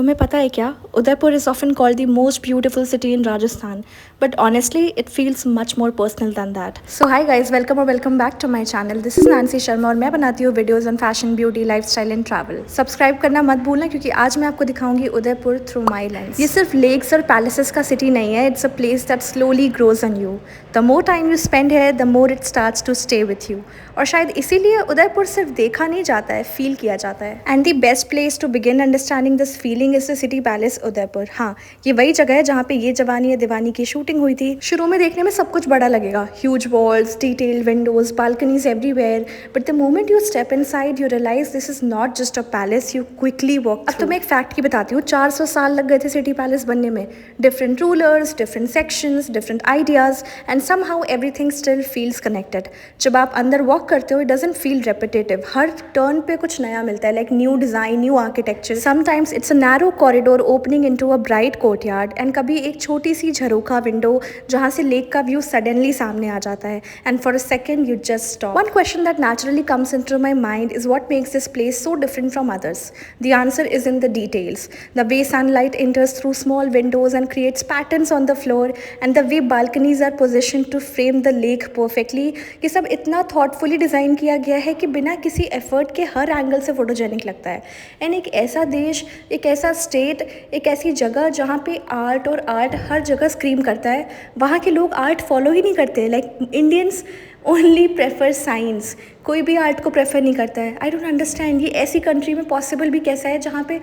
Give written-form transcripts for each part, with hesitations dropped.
तुम्हें पता है क्या, Udaipur is often called the most beautiful city in Rajasthan, but honestly it feels much more personal than that. So hi guys, welcome और welcome back to my channel. This is Nancy Sharma और मैं बनाती हूँ videos on fashion, beauty, lifestyle and travel. Subscribe करना मत भूलना क्योंकि आज मैं आपको दिखाऊंगी उदयपुर थ्रू माई लेंस. ये सिर्फ लेक्स और पैलेसेस का सिटी नहीं है, it's a place that slowly grows on you. The more time you spend है the more it starts to stay with you. और शायद इसीलिए उदयपुर सिर्फ देखा नहीं जाता है, फील किया जाता है. And the best place to begin understanding this feeling is the city palace Udaipur. हाँ, ये वही जगह है जहाँ पे ये जवानी है दीवानी की शूटिंग हुई थी. शुरू में देखने में सब कुछ बड़ा लगेगा, huge walls, detail windows, balconies everywhere, but the moment you step inside you realize this is not just a palace, you quickly walk. अब तुम्हें एक फैक्ट की बताती हूँ, 400 साल लग गए थे सिटी पैलेस बनने में. Different rulers, different sections, different ideas, and somehow everything still feels connected. जब आप अंदर वॉक करते हो, it doesn't feel repetitive. Her turn पे कुछ नया मिलता है, like new design, new architecture. Sometimes it's a narrow corridor opening into a bright courtyard, and कभी एक छोटी सी झरोखा विंडो जहाँ से लेक का व्यू सडनली सामने आ जाता है. And for a second you just stop. One question that naturally comes into my mind is what makes this place so different from others. The answer is in the details. The way sunlight enters through small windows and creates patterns on the floor, and the way balconies are positioned to frame the lake perfectly. ये सब इतना thoughtfully design किया गया है कि बिना किसी effort के हर एंगल से फोटोजेनिक लगता है. एंड एक ऐसा देश, एक ऐसा स्टेट, एक ऐसी जगह जहाँ पे आर्ट और आर्ट हर जगह स्क्रीम करता है, वहाँ के लोग आर्ट फॉलो ही नहीं करते. Like Indians only prefer science, कोई भी आर्ट को प्रेफर नहीं करता है. आई डोंट अंडरस्टैंड ये ऐसी कंट्री में पॉसिबल भी कैसा है जहाँ पे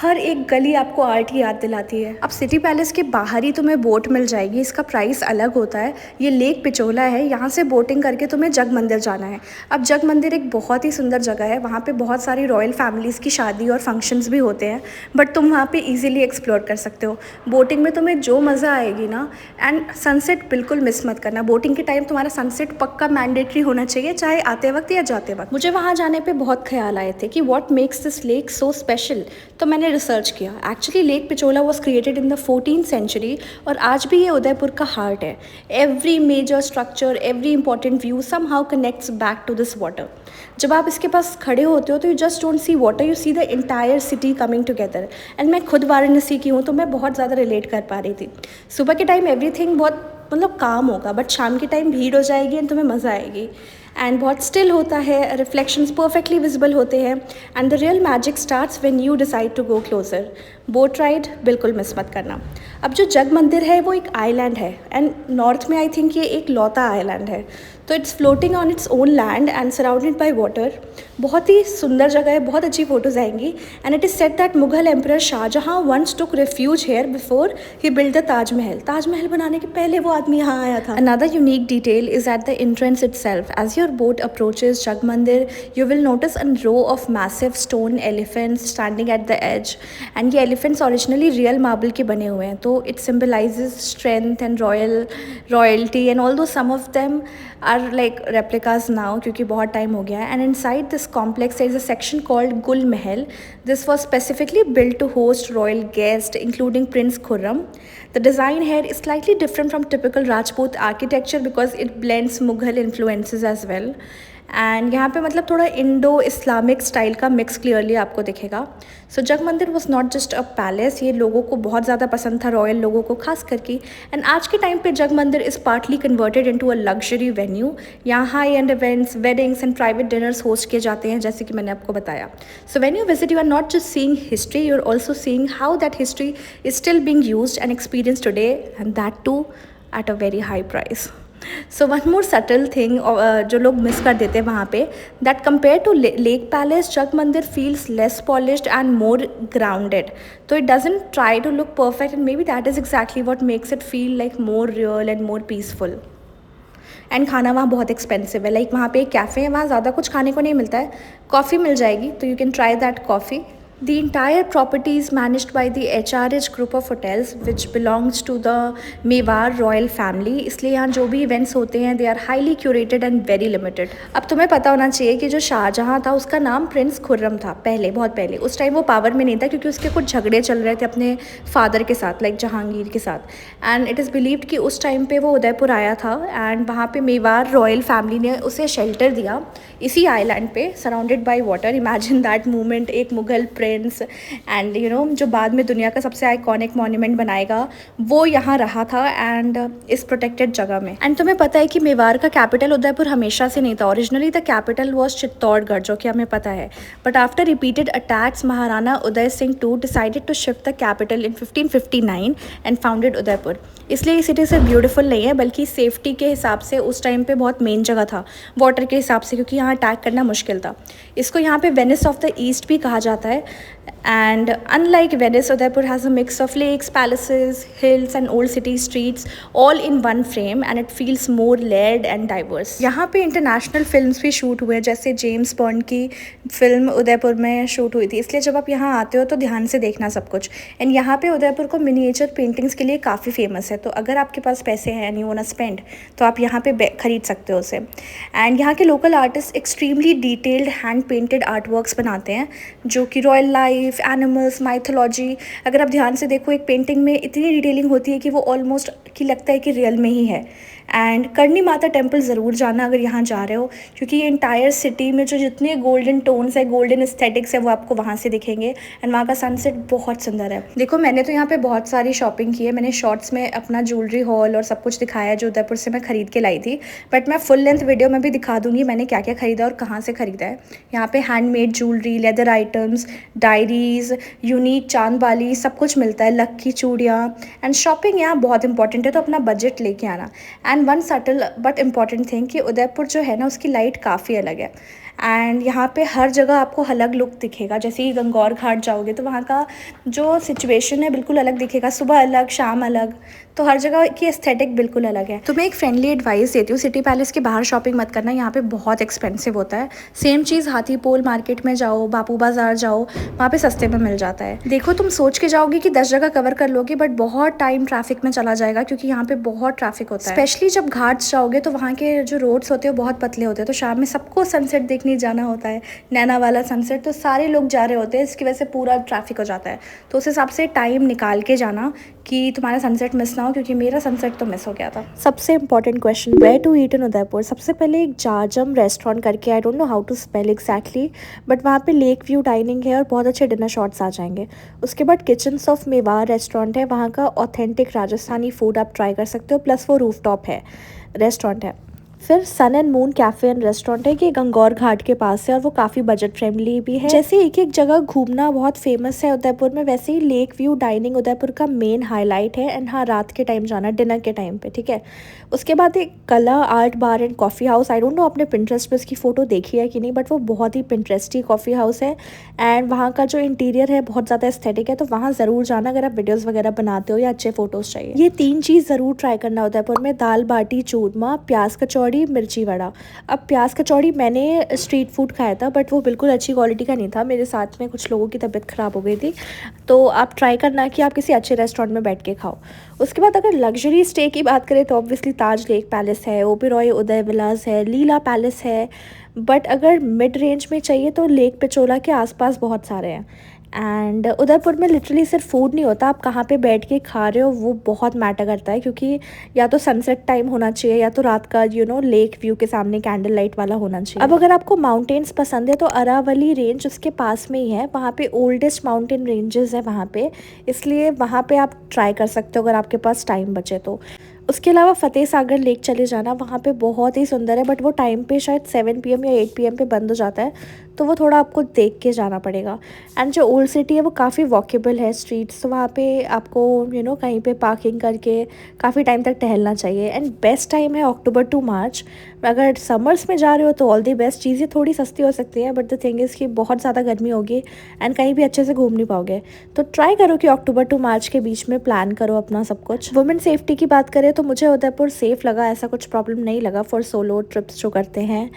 हर एक गली आपको आर्ट की याद दिलाती है. अब सिटी पैलेस के बाहर ही तुम्हें बोट मिल जाएगी, इसका प्राइस अलग होता है. ये लेक पिचोला है, यहाँ से बोटिंग करके तुम्हें जग मंदिर जाना है. अब जग मंदिर एक बहुत ही सुंदर जगह है, वहाँ पे बहुत सारी रॉयल फैमिलीज़ की शादी और फंक्शंस भी होते हैं, बट तुम वहाँ पे ईजिली एक्सप्लोर कर सकते हो. बोटिंग में तुम्हें जो मज़ा आएगी ना, एंड सनसेट बिल्कुल मिस मत करना. बोटिंग के टाइम तुम्हारा सनसेट पक्का मैंडेटरी होना चाहिए, चाहे आते वक्त या जाते वक्त. मुझे वहाँ जाने पे बहुत ख्याल आए थे कि what makes this lake so special, तो मैंने रिसर्च किया. Actually lake Pichola was created in the 14th century और आज भी ये उदयपुर का हार्ट है. Every major structure, every important view somehow connects back to this water. जब आप इसके पास खड़े होते हो तो you just don't see water, you see the entire city coming together. And मैं खुद वाराणसी की हूँ तो मैं बहुत ज़्यादा रिलेट कर पा रही थी. सुबह के टाइम एवरीथिंग बहुत मतलब काम होगा, बट शाम के टाइम भीड़ हो जाएगी एंड तुम्हें मज़ा आएगी. एंड बहुत स्टिल होता है, रिफ्लेक्शंस परफेक्टली विजिबल होते हैं, and the real magic starts when you decide to go closer. Boat ride बिल्कुल मिस मत करना. अब जो जग मंदिर है वो एक आइलैंड है, एंड नॉर्थ में आई थिंक ये एक लौता आइलैंड है. तो it's floating on its own land and surrounded by water. बहुत ही सुंदर जगह है, बहुत अच्छी फोटोज आएंगी. And it is said that Mughal emperor Shahjahan once took refuge here before he build the Taj Mahal. Taj Mahal बनाने के पहले वो आदमी यहाँ आया था. Another unique detail is at the entrance itself. As your boat approaches Jag Mandir, you will notice a row of massive stone elephants standing at the edge. And ये elephants originally real marble के बने हुए हैं, तो it symbolizes strength and royalty. And although some of them are like replicas now क्योंकि बहुत time हो गया है. And inside this complex there is a section called Gul Mahal. This was specifically built to host royal guests including Prince Khurram. The design here is slightly different from typical Rajput architecture because it blends Mughal influences as well. And यहाँ पे मतलब थोड़ा Indo Islamic style का mix clearly आपको दिखेगा. सो जग मंदिर was not just a palace, ये लोगों को बहुत ज़्यादा पसंद था, रॉयल लोगों को खास करके. एंड आज के टाइम पे Jag Mandir is partly converted into a luxury venue. यहाँ high end events, weddings and private dinners host किए जाते हैं, जैसे कि मैंने आपको बताया. So when you visit you are not just seeing history, you are also seeing how that history is still being used and experience today, and that too at a very high price. So one more subtle thing जो लोग miss कर देते हैं वहाँ पे, that compare to Lake Palace Jag Mandir feels less polished and more grounded. तो it doesn't try to look perfect, and maybe that is exactly what makes it feel like more real and more peaceful. And खाना वहाँ बहुत expensive है. Like वहाँ पे एक cafe है, वहाँ ज़्यादा कुछ खाने को नहीं मिलता है, कॉफ़ी मिल जाएगी, तो you can try that coffee. The entire property is managed by the HRH group of hotels which belongs to the Mewar royal family. इसलिए यहाँ जो भी events होते हैं they are highly curated and very limited. अब तुम्हें पता होना चाहिए कि जो शाहजहाँ था उसका नाम प्रिंस खुर्रम था पहले, बहुत पहले. उस टाइम वो पावर में नहीं था क्योंकि उसके कुछ झगड़े चल रहे थे अपने फादर के साथ, लाइक जहांगीर के साथ. एंड इट इज़ बिलीव्ड कि उस टाइम पे वो उदयपुर आया था एंड वहाँ पे मेवाड़ रॉयल फैमिली ने उसे शेल्टर दिया इसी आइलैंड पे, surrounded by water. Imagine that moment, एक मुगल प्रिंस प्रिंस एंड जो बाद में दुनिया का सबसे आइकॉनिक मॉन्यूमेंट बनाएगा वो यहाँ रहा था एंड इस प्रोटेक्टेड जगह में। एंड तुम्हें पता है कि मेवाड़ का कैपिटल उदयपुर हमेशा से नहीं था। Originally the capital was Chittorgarh, जो कि हमें पता है, but after repeated attacks Maharana Uday Singh two decided to shift the capital in 1559 and founded Udaipur. इसलिए ये सिटी सिर्फ ब्यूटीफुल नहीं है बल्कि सेफ्टी के हिसाब से उस टाइम पे बहुत मेन जगह था, वाटर के हिसाब से, क्योंकि यहाँ अटैक करना मुश्किल था। इसको यहाँ पे वेनिस ऑफ द ईस्ट भी कहा जाता है। And unlike Venice, Udaipur has a mix of lakes, palaces, hills and old city streets all in one frame and it feels more layered and diverse. यहाँ पे इंटरनेशनल फिल्म्स भी shoot हुए हैं, जैसे जेम्स बॉन्ड की फिल्म उदयपुर में shoot हुई थी। इसलिए जब आप यहाँ आते हो तो ध्यान से देखना सब कुछ। एंड यहाँ पे उदयपुर को मिनिएचर पेंटिंग्स के लिए काफ़ी फेमस है, तो अगर आपके पास पैसे हैं and you want to spend तो आप यहाँ पे खरीद सकते हो उसे। एंड यहाँ के local artist extremely detailed hand painted art works बनाते हैं, जो कि रॉयल लाइफ, एनिमल्स, माइथोलॉजी, अगर आप ध्यान से देखो एक पेंटिंग में इतनी डिटेलिंग होती है कि वो ऑलमोस्ट कि लगता है कि रियल में ही है। एंड करनी माता टेम्पल ज़रूर जाना अगर यहाँ जा रहे हो, क्योंकि ये इंटायर सिटी में जो जितने गोल्डन टोन्स है, गोल्डन एस्थेटिक्स है, वो आपको वहाँ से दिखेंगे। एंड वहाँ का सनसेट बहुत सुंदर है। देखो मैंने तो यहाँ पे बहुत सारी शॉपिंग की है। मैंने शॉर्ट्स में अपना ज्वेलरी हॉल और सब कुछ दिखाया है जो उदयपुर से मैं खरीद के लाई थी, बट मैं फुल लेंथ वीडियो में भी दिखा दूँगी मैंने क्या क्या खरीदा और कहाँ से ख़रीदा है। यहाँ पर handmade jewellery, leather items, diaries, unique चांद बाली, सब कुछ मिलता है, लक की चूड़ियाँ। एंड शॉपिंग यहाँ बहुत इंपॉर्टेंट है, तो अपना बजट लेके आना। And one subtle but important thing कि उदयपुर जो है ना उसकी लाइट काफ़ी अलग है। एंड यहाँ पे हर जगह आपको अलग लुक दिखेगा। जैसे ही गंगौर घाट जाओगे तो वहाँ का जो सिचुएशन है बिल्कुल अलग दिखेगा, सुबह अलग, शाम अलग, तो हर जगह की एस्थेटिक बिल्कुल अलग है। तो मैं एक फ्रेंडली एडवाइस देती हूँ, सिटी पैलेस के बाहर शॉपिंग मत करना, यहाँ पे बहुत एक्सपेंसिव होता है। सेम चीज़ हाथीपोल मार्केट में जाओ, बापू बाजार जाओ, वहाँ पे सस्ते में मिल जाता है। देखो तुम सोच के जाओगे कि 10 जगह कवर कर लोगे, बट बहुत टाइम ट्रैफिक में चला जाएगा, क्योंकि यहाँ पे बहुत ट्रैफिक होता है। स्पेशली जब घाट जाओगे तो वहाँ के जो रोड्स होते हैं बहुत पतले होते हैं, तो शाम में सबको सनसेट देखने जाना होता है, नैना वाला सनसेट, तो सारे लोग जा रहे होते हैं, इसकी वजह से पूरा ट्रैफिक हो जाता है। तो उस हिसाब से टाइम निकाल के जाना कि तुम्हारा सनसेट मिस ना हो, क्योंकि मेरा सनसेट तो मिस हो गया था। सबसे important question, where to eat in Udaipur. सबसे पहले एक जाजम रेस्टोरेंट करके, I don't know how to spell exactly, but वहाँ पे लेक व्यू डाइनिंग है और बहुत अच्छे डिनर शॉट्स आ जाएंगे। उसके बाद किचन्स ऑफ मेवाड़ रेस्टोरेंट है, वहाँ का ऑथेंटिक राजस्थानी फूड आप ट्राई कर सकते हो, प्लस वो रूफटॉप है, रेस्टोरेंट है। फिर Sun and Moon Cafe and restaurant है कि गंगौर घाट के पास है और वो काफ़ी बजट फ्रेंडली भी है। जैसे एक एक जगह घूमना बहुत फेमस है उदयपुर में, वैसे ही लेक व्यू डाइनिंग उदयपुर का मेन हाईलाइट है। एंड हाँ, रात के टाइम जाना, डिनर के टाइम पे, ठीक है। उसके बाद एक कला art bar and coffee house, I don't no आपने पिंटरेस्ट पे उसकी फ़ोटो देखी है कि नहीं, बट वो बहुत ही पिंटरेस्टी कॉफ़ी हाउस है। एंड वहाँ का जो इंटीरियर है बहुत ज़्यादा एस्थेटिक है, तो वहाँ ज़रूर जाना अगर आप वीडियोज़ वगैरह बनाते हो या अच्छे फ़ोटोज़ चाहिए। ये 3 चीज़ ज़रूर ट्राई करना उदयपुर में, दाल बाटी चूरमा, प्याज कचौड़ी, मिर्ची वड़ा। अब प्याज कचौड़ी मैंने स्ट्रीट फूड खाया था, बट वो बिल्कुल अच्छी क्वालिटी का नहीं था, मेरे साथ में कुछ लोगों की तबीयत ख़राब हो गई थी, तो आप ट्राई करना कि आप किसी अच्छे रेस्टोरेंट में बैठ के खाओ। उसके बाद अगर लग्जरी स्टे की बात करें तो ऑब्वियसली ताज लेक पैलेस है, ओबेरॉय उदय विलास है, लीला पैलेस है, बट अगर मिड रेंज में चाहिए तो लेक पिचोला के आसपास बहुत सारे हैं। एंड उदयपुर में लिटरली सिर्फ फूड नहीं होता, आप कहाँ पे बैठ के खा रहे हो वो बहुत मैटर करता है, क्योंकि या तो सनसेट टाइम होना चाहिए या तो रात का लेक व्यू के सामने कैंडल लाइट वाला होना चाहिए। अब अगर आपको माउंटेन्स पसंद है तो अरावली रेंज उसके पास में ही है, वहाँ पे ओल्डेस्ट माउंटेन रेंजेस है वहाँ पे, इसलिए वहाँ पे आप ट्राई कर सकते हो अगर आपके पास टाइम बचे तो। उसके अलावा फतेह सागर लेक चले जाना, वहाँ पे बहुत ही सुंदर है, बट वो टाइम पे शायद 7 PM या 8 PM पे बंद हो जाता है, तो वो थोड़ा आपको देख के जाना पड़ेगा। एंड जो ओल्ड सिटी है वो काफ़ी वॉकेबल है स्ट्रीट्स, तो वहाँ पे आपको कहीं पे पार्किंग करके काफ़ी टाइम तक टहलना चाहिए। एंड बेस्ट टाइम है अक्टूबर टू मार्च। अगर समर्स में जा रहे हो तो ऑल दी बेस्ट, चीज़ें थोड़ी सस्ती हो सकती है, बट द थिंग इज़ कि बहुत ज़्यादा गर्मी होगी एंड कहीं भी अच्छे से घूम नहीं पाओगे, तो ट्राई करो कि अक्टूबर टू मार्च के बीच में प्लान करो अपना सब कुछ। वुमेन सेफ्टी की बात करें तो मुझे उदयपुर सेफ़ लगा, ऐसा कुछ प्रॉब्लम नहीं लगा फॉर सोलो ट्रिप्स जो करते हैं।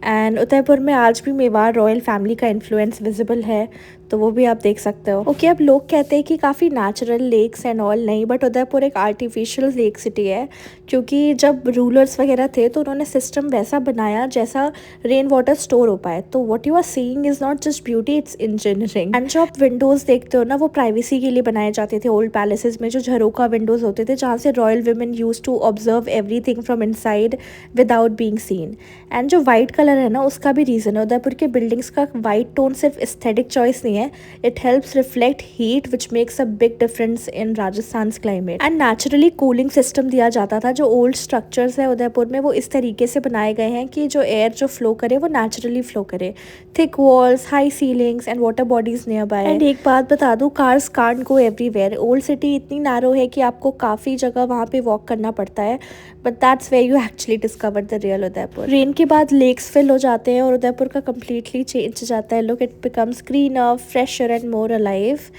एंड उदयपुर में आज भी मेवाड़ रॉयल फैमिली का इन्फ्लुएंस विजिबल है, तो वो भी आप देख सकते हो। ओके, अब लोग कहते हैं कि काफ़ी नेचुरल लेक्स एंड ऑल, नहीं, बट उदयपुर एक आर्टिफिशियल लेक सिटी है, क्योंकि जब रूलर्स वगैरह थे तो उन्होंने सिस्टम वैसा बनाया जैसा रेन वाटर स्टोर हो पाए। तो what you are seeing is not just beauty, it's engineering. And जो आप विंडोज़ देखते हो ना, वो प्राइवेसी के लिए बनाए जाते थे ओल्ड पैलेसेस में, जो झरोका विंडोज़ होते थे जहाँ से royal women use to observe everything from inside without being seen. And जो वाइट कलर है ना, उसका भी रीज़न है, उदयपुर के बिल्डिंग्स का वाइट टोन सिर्फ एस्थेटिक चॉइस नहीं है, हैं. It helps reflect heat which makes a big difference in Rajasthan's climate. And naturally cooling system दिया जाता था. जो old structures है उदयपुर में वो इस तरीके से बनाए गए हैं कि जो air जो flow करे वो naturally flow करे. Thick walls, high ceilings and water bodies nearby. And एक बात बता दूँ, cars can't go everywhere. Old city इतनी narrow है कि आपको काफ़ी जगह वहाँ पे walk करना पड़ता है. But that's where you actually discover the real Udaipur. Rain के बाद lakes fill हो जाते हैं और उदयपुर का completely change जाता है. Look, it becomes greener, fresher and more alive.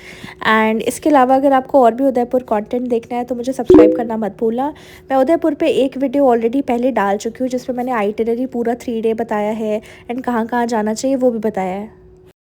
And इसके अलावा अगर आपको और भी उदयपुर content देखना है तो मुझे सब्सक्राइब करना मत भूलना. मैं उदयपुर पे एक वीडियो ऑलरेडी पहले डाल चुकी हूँ जिसमें मैंने आइटिनरी पूरा 3 डे बताया है एंड कहाँ कहाँ जाना चाहिए वो भी बताया है.